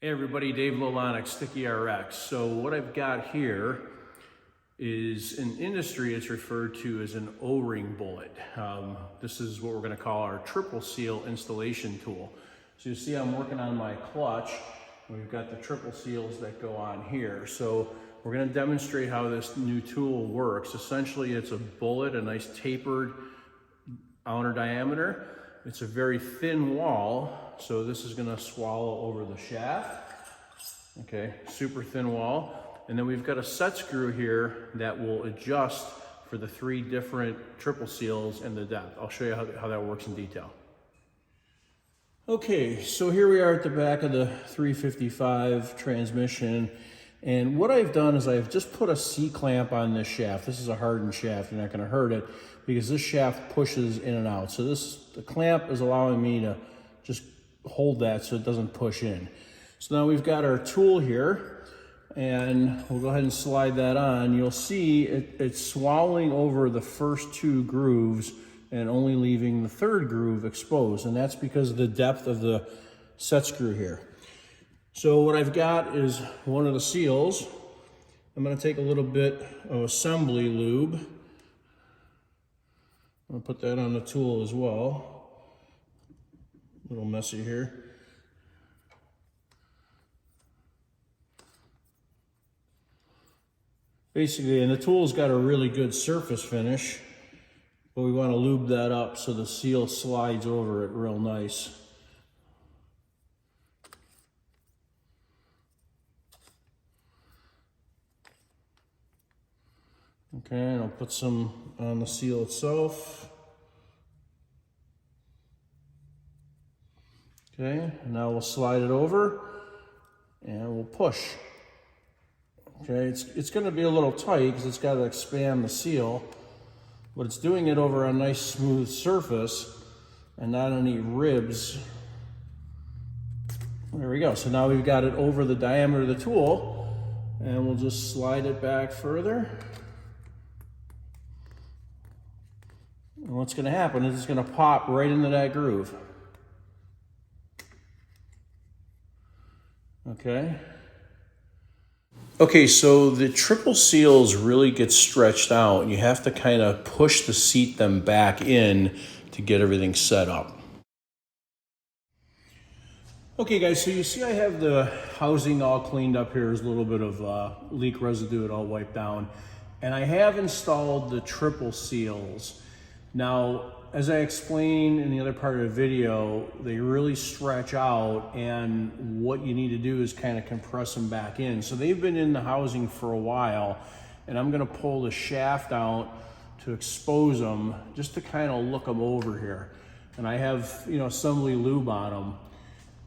Hey everybody, Dave Lolonic, Sticky RX. So what I've got here is in industry, it's referred to as an O-ring bullet. This is what we're gonna call our triple seal installation tool. So you see I'm working on my clutch. We've got the triple seals that go on here. So we're gonna demonstrate how this new tool works. Essentially, it's a bullet, a nice tapered outer diameter. It's a very thin wall, so this is gonna swallow over the shaft. Okay, super thin wall. And then we've got a set screw here that will adjust for the 3 different triple seals and the depth. I'll show you how that works in detail. Okay, so here we are at the back of the 355 transmission. And what I've done is I've just put a C-clamp on this shaft. This is a hardened shaft, you're not gonna hurt it because this shaft pushes in and out. So the clamp is allowing me to just hold that so it doesn't push in. So now we've got our tool here and we'll go ahead and slide that on. You'll see it's swallowing over the first 2 grooves and only leaving the 3rd groove exposed. And that's because of the depth of the set screw here. So what I've got is one of the seals. I'm gonna take a little bit of assembly lube. I'm gonna put that on the tool as well. A little messy here. Basically, and the tool's got a really good surface finish, but we wanna lube that up so the seal slides over it real nice. Okay, and I'll put some on the seal itself. Okay, now we'll slide it over and we'll push. Okay, it's gonna be a little tight because it's gotta expand the seal, but it's doing it over a nice smooth surface and not any ribs. There we go, so now we've got it over the diameter of the tool and we'll just slide it back further. And what's gonna happen is it's gonna pop right into that groove. Okay. Okay, so the triple seals really get stretched out and you have to kind of push the seat them back in to get everything set up. Okay guys, so you see I have the housing all cleaned up here. There's a little bit of leak residue, it all wiped down. And I have installed the triple seals. Now, as I explained in the other part of the video, they really stretch out and what you need to do is kind of compress them back in. So they've been in the housing for a while and I'm gonna pull the shaft out to expose them just to kind of look them over here. And I have, assembly lube on them.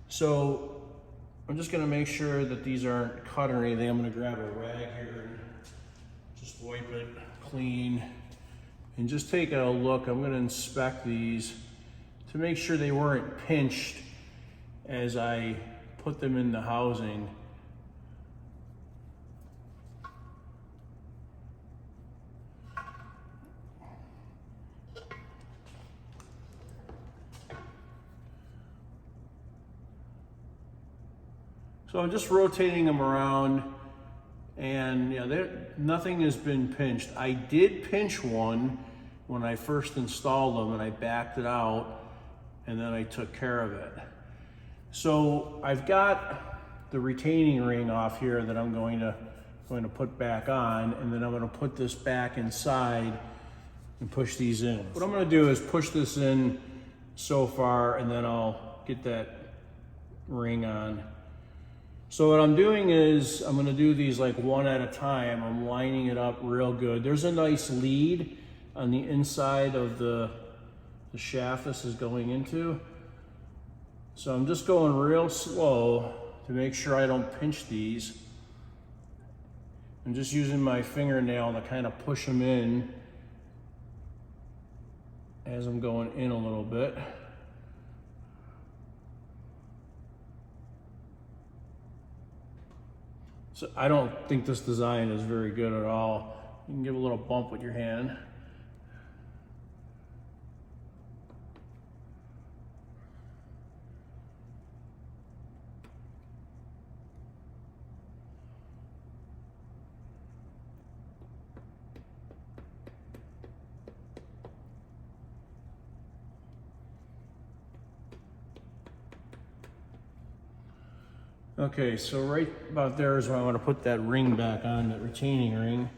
So I'm just gonna make sure that these aren't cut or anything. I'm gonna grab a rag here and just wipe it clean. And just take a look, I'm gonna inspect these to make sure they weren't pinched as I put them in the housing. So I'm just rotating them around and nothing has been pinched. I did pinch one when I first installed them and I backed it out and then I took care of it. So I've got the retaining ring off here that I'm going to put back on, and then I'm going to put this back inside and push these in. What I'm going to do is push this in so far and then I'll get that ring on. So what I'm doing is I'm gonna do these like one at a time. I'm lining it up real good. There's a nice lead on the inside of the shaft this is going into. So I'm just going real slow to make sure I don't pinch these. I'm just using my fingernail to kind of push them in as I'm going in a little bit. So I don't think this design is very good at all. You can give a little bump with your hand. Okay, so right about there is where I want to put that ring back on, that retaining ring.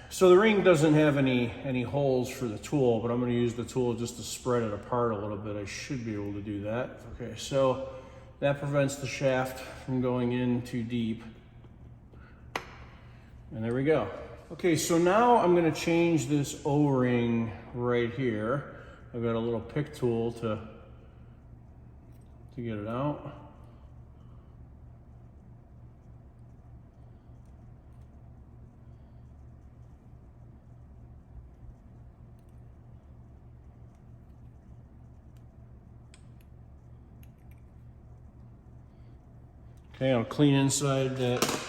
So the ring doesn't have any holes for the tool, but I'm going to use the tool just to spread it apart a little bit. I should be able to do that. Okay, so that prevents the shaft from going in too deep. And there we go. Okay, so now I'm going to change this O-ring right here. I've got a little pick tool to get it out. Okay, I'll clean inside that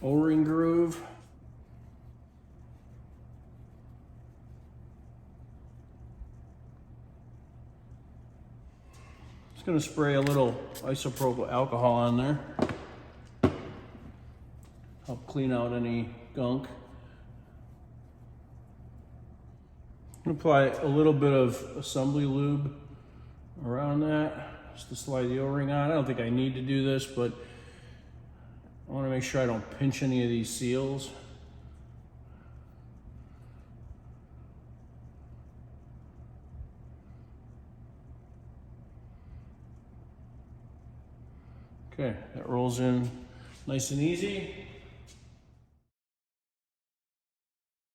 O-ring groove. Just gonna spray a little isopropyl alcohol on there. Help clean out any gunk. Apply a little bit of assembly lube around that, just to slide the O-ring on. I don't think I need to do this, but I want to make sure I don't pinch any of these seals. Okay, that rolls in nice and easy.